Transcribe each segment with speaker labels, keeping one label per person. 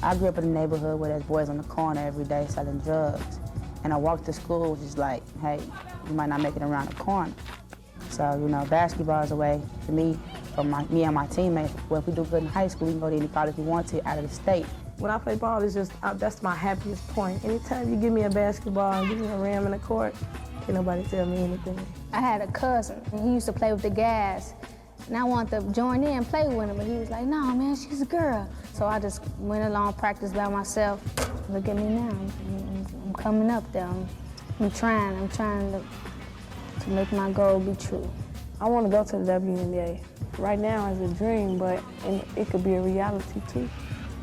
Speaker 1: I grew up in a neighborhood where there's boys on the corner every day selling drugs. And I walked to school, which is like, hey, you might not make it around the corner. So, you know, basketball is a way for me, me and my teammates. Well, if we do good in high school, we can go to any college we want to out of the state.
Speaker 2: When I play ball, it's just, that's my happiest point. Anytime you give me a basketball and give me a rim in the court, can't nobody tell me anything.
Speaker 3: I had a cousin, and he used to play with the guys. And I wanted to join in and play with him, but he was like, no, man, she's a girl. So I just went along, practiced by myself. Look at me now, I'm coming up there. I'm trying to make my goal be true.
Speaker 2: I want to go to the WNBA. Right now it's a dream, but it could be a reality too,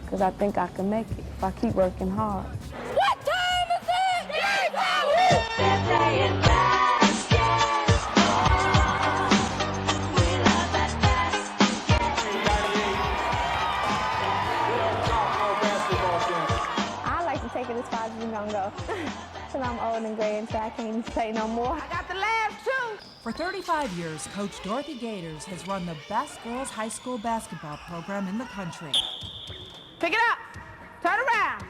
Speaker 2: because I think I can make it if I keep working hard.
Speaker 3: What time is it?
Speaker 4: They're playing
Speaker 3: I like to take it as far as we're gonna go. Till I'm old and gray until I can't play no more. I got the laugh too.
Speaker 5: For 35 years, Coach Dorothy Gators has run the best girls high school basketball program in the country.
Speaker 3: Pick it up. Turn around.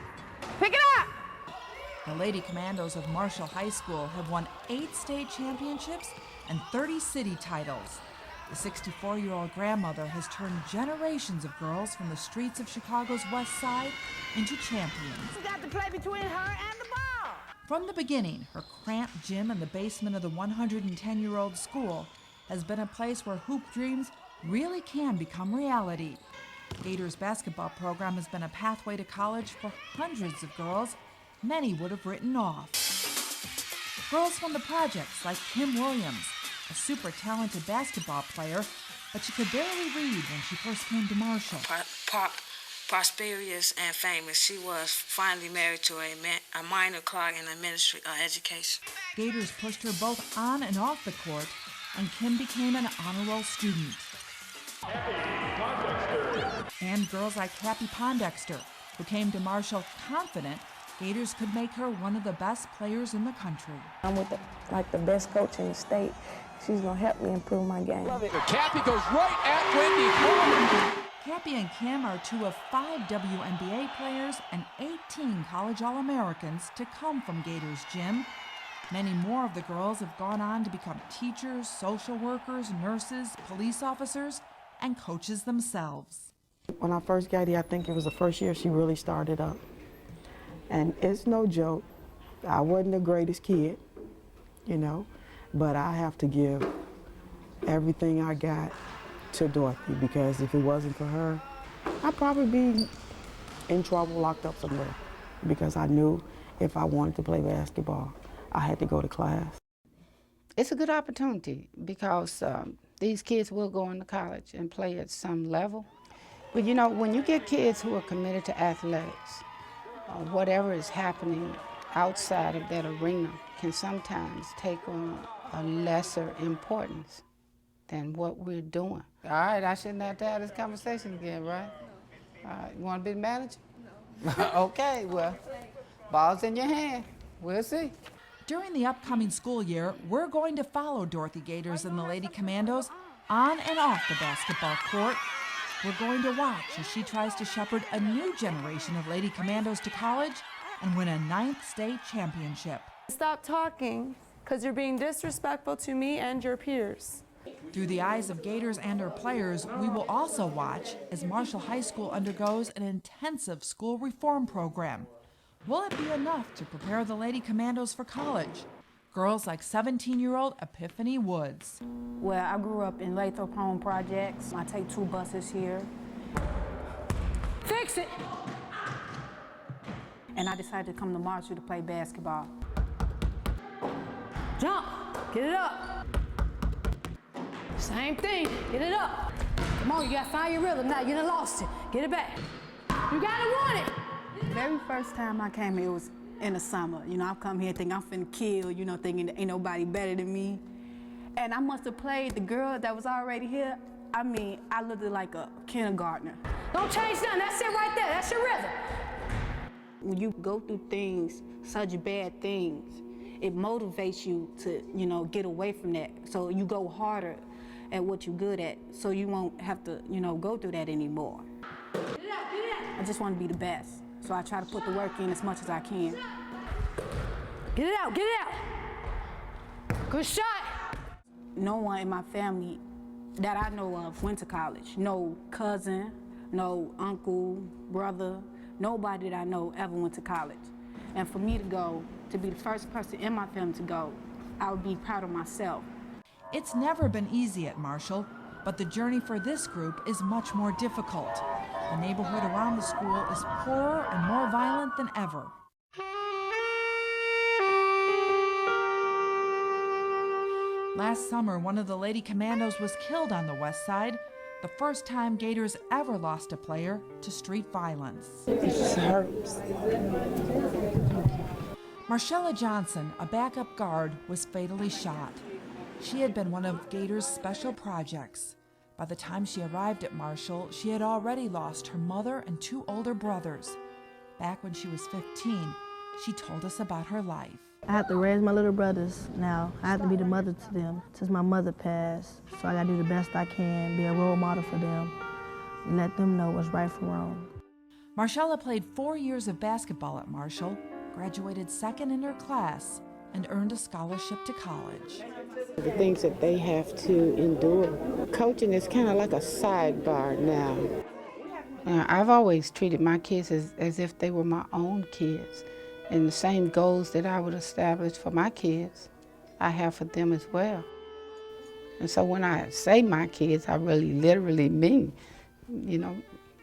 Speaker 3: Pick it up.
Speaker 5: The Lady Commandos of Marshall High School have won 8 state championships and 30 city titles. The 64-year-old grandmother has turned generations of girls from the streets of Chicago's West Side into champions.
Speaker 3: You got to play between her and the ball.
Speaker 5: From the beginning, her cramped gym in the basement of the 110-year-old school has been a place where hoop dreams really can become reality. Gators' basketball program has been a pathway to college for hundreds of girls many would have written off. Girls from the projects like Kim Williams, a super talented basketball player, but she could barely read when she first came to Marshall.
Speaker 6: Prosperous and famous, she was finally married to a minor clerk in the Ministry of Education.
Speaker 5: Gators pushed her both on and off the court, and Kim became an honor roll student. And girls like Happy Pondexter, who came to Marshall confident Gators could make her one of the best players in the country.
Speaker 2: I'm with the best coach in the state. She's gonna help me improve my game.
Speaker 7: Cappy goes right at Wendy.
Speaker 5: Cappy and Kim are 2 of 5 WNBA players and 18 college All-Americans to come from Gators gym. Many more of the girls have gone on to become teachers, social workers, nurses, police officers, and coaches themselves.
Speaker 8: When I first got here, I think it was the first year she really started up. And it's no joke, I wasn't the greatest kid, you know, but I have to give everything I got to Dorothy, because if it wasn't for her, I'd probably be in trouble, locked up somewhere, because I knew if I wanted to play basketball, I had to go to class.
Speaker 1: It's a good opportunity because these kids will go into college and play at some level. But you know, when you get kids who are committed to athletics, whatever is happening outside of that arena can sometimes take on a lesser importance than what we're doing. All right, I shouldn't have to have this conversation again, right? All right, you want to be the manager? Okay, well, ball's in your hand. We'll see.
Speaker 5: During the upcoming school year, we're going to follow Dorothy Gators and the Lady Commandos on and off the basketball court. We're going to watch as she tries to shepherd a new generation of Lady Commandos to college and win a 9th state championship.
Speaker 9: Stop talking, because you're being disrespectful to me and your peers.
Speaker 5: Through the eyes of Gators and her players, we will also watch as Marshall High School undergoes an intensive school reform program. Will it be enough to prepare the Lady Commandos for college? Girls like 17-year-old Epiphany Woods.
Speaker 10: Well, I grew up in Lathrop Home Projects. I take 2 buses here. Fix it! And I decided to come to Marshall to play basketball. Jump! Get it up! Same thing, get it up. Come on, you gotta find your rhythm now. You done lost it. Get it back. You gotta want it.
Speaker 11: The very first time I came here was in the summer. You know, I come here thinking I'm finna kill, you know, thinking there ain't nobody better than me. And I must have played the girl that was already here. I mean, I looked like a kindergartner.
Speaker 10: Don't change nothing, that's it right there, that's your rhythm.
Speaker 11: When you go through things, such bad things, it motivates you to, you know, get away from that. So you go harder at what you're good at, so you won't have to, you know, go through that anymore. I just want to be the best. So I try to put the work in as much as I can.
Speaker 10: Get it out, get it out. Good shot.
Speaker 11: No one in my family that I know of went to college. No cousin, no uncle, brother, nobody that I know ever went to college. And for me to go, to be the first person in my family to go, I would be proud of myself.
Speaker 5: It's never been easy at Marshall, but the journey for this group is much more difficult. The neighborhood around the school is poorer and more violent than ever. Last summer, one of the Lady Commandos was killed on the west side, the first time Gators ever lost a player to street violence.
Speaker 1: It hurts.
Speaker 5: Marshella Johnson, a backup guard, was fatally shot. She had been one of Gators' special projects. By the time she arrived at Marshall, she had already lost her mother and 2 older brothers. Back when she was 15, she told us about her life.
Speaker 2: I have to raise my little brothers now. I have to be the mother to them since my mother passed. So I gotta do the best I can, be a role model for them, and let them know what's right from wrong.
Speaker 5: Marshella played 4 years of basketball at Marshall, graduated second in her class, and earned a scholarship to college.
Speaker 1: The things that they have to endure. Coaching is kind of like a sidebar now. I've always treated my kids as if they were my own kids. And the same goals that I would establish for my kids, I have for them as well. And so when I say my kids, I really literally mean,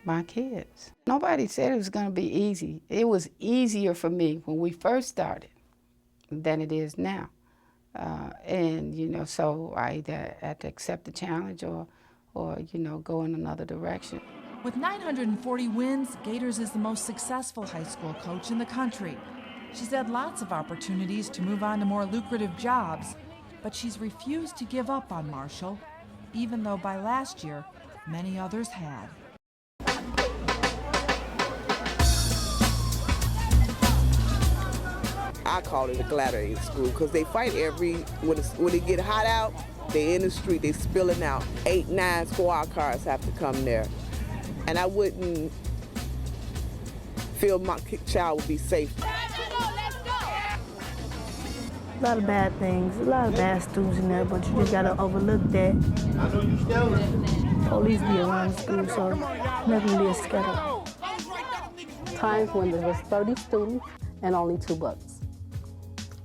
Speaker 1: my kids. Nobody said it was going to be easy. It was easier for me when we first started than it is now. So I either had to accept the challenge or go in another direction.
Speaker 5: With 940 wins, Gators is the most successful high school coach in the country. She's had lots of opportunities to move on to more lucrative jobs, but she's refused to give up on Marshall, even though by last year, many others had.
Speaker 12: I call it a gladiator school because they fight when it get hot out, they in the street, they spilling out. 8, 9 squad cars have to come there. And I wouldn't feel my child would be safe.
Speaker 2: A lot of bad things, a lot of bad students in there, but you just gotta overlook that. Police be around the school, so nothing be scattered.
Speaker 13: Times when there was 30 students and only 2 books.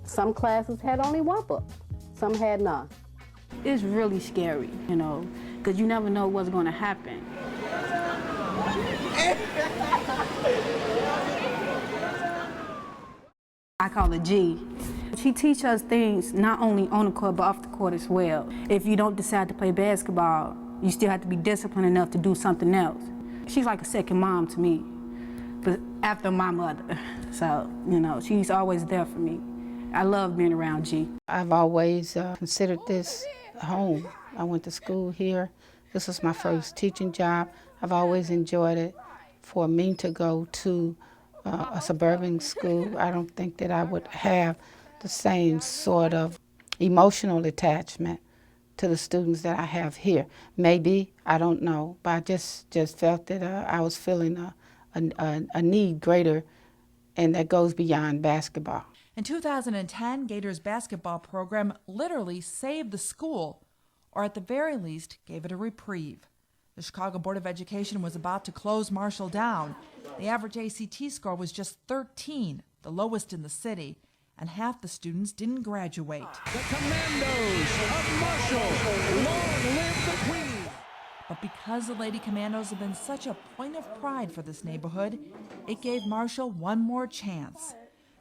Speaker 13: Some classes had only 1 book, some had none.
Speaker 11: It's really scary, because you never know what's going to happen. I call her G. She teaches us things not only on the court, but off the court as well. If you don't decide to play basketball, you still have to be disciplined enough to do something else. She's like a second mom to me, but after my mother. So, she's always there for me. I love being around G.
Speaker 1: I've always considered this home. I went to school here. This was my first teaching job. I've always enjoyed it. For me to go to a suburban school, I don't think that I would have the same sort of emotional attachment to the students that I have here. Maybe, I don't know, but I just felt that I was feeling a need greater, and that goes beyond basketball.
Speaker 5: In 2010, Gators' basketball program literally saved the school, or at the very least, gave it a reprieve. The Chicago Board of Education was about to close Marshall down. The average ACT score was just 13, the lowest in the city, and half the students didn't graduate.
Speaker 7: The Commandos of Marshall, long live the Queen!
Speaker 5: But because the Lady Commandos have been such a point of pride for this neighborhood, it gave Marshall one more chance.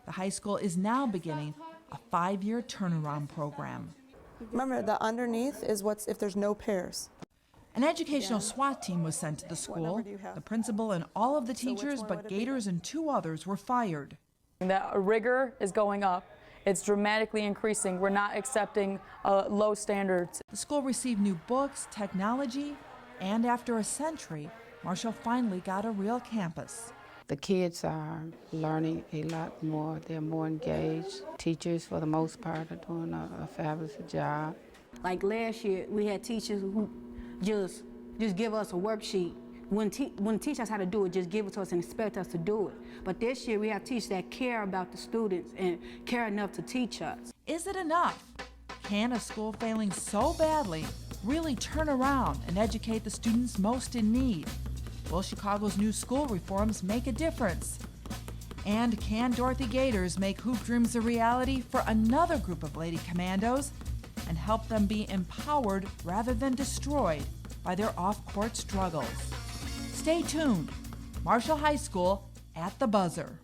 Speaker 5: The high school is now beginning a 5-year turnaround program.
Speaker 9: Remember, the underneath is what's if there's no pairs.
Speaker 5: An educational SWAT team was sent to the school. The principal and all of the teachers but Gators and 2 others were fired.
Speaker 14: The rigor is going up. It's dramatically increasing. We're not accepting low standards.
Speaker 5: The school received new books, technology, and after a century, Marshall finally got a real campus.
Speaker 1: The kids are learning a lot more. They're more engaged. Teachers, for the most part, are doing a fabulous job.
Speaker 11: Like last year, we had teachers who just give us a worksheet. wouldn't teach us how to do it, just give it to us and expect us to do it. But this year we have teachers that care about the students and care enough to teach us.
Speaker 5: Is it enough? Can a school failing so badly really turn around and educate the students most in need? Will Chicago's new school reforms make a difference? And can Dorothy Gators make Hoop Dreams a reality for another group of Lady Commandos and help them be empowered rather than destroyed by their off-court struggles? Stay tuned. Marshall High School at the buzzer.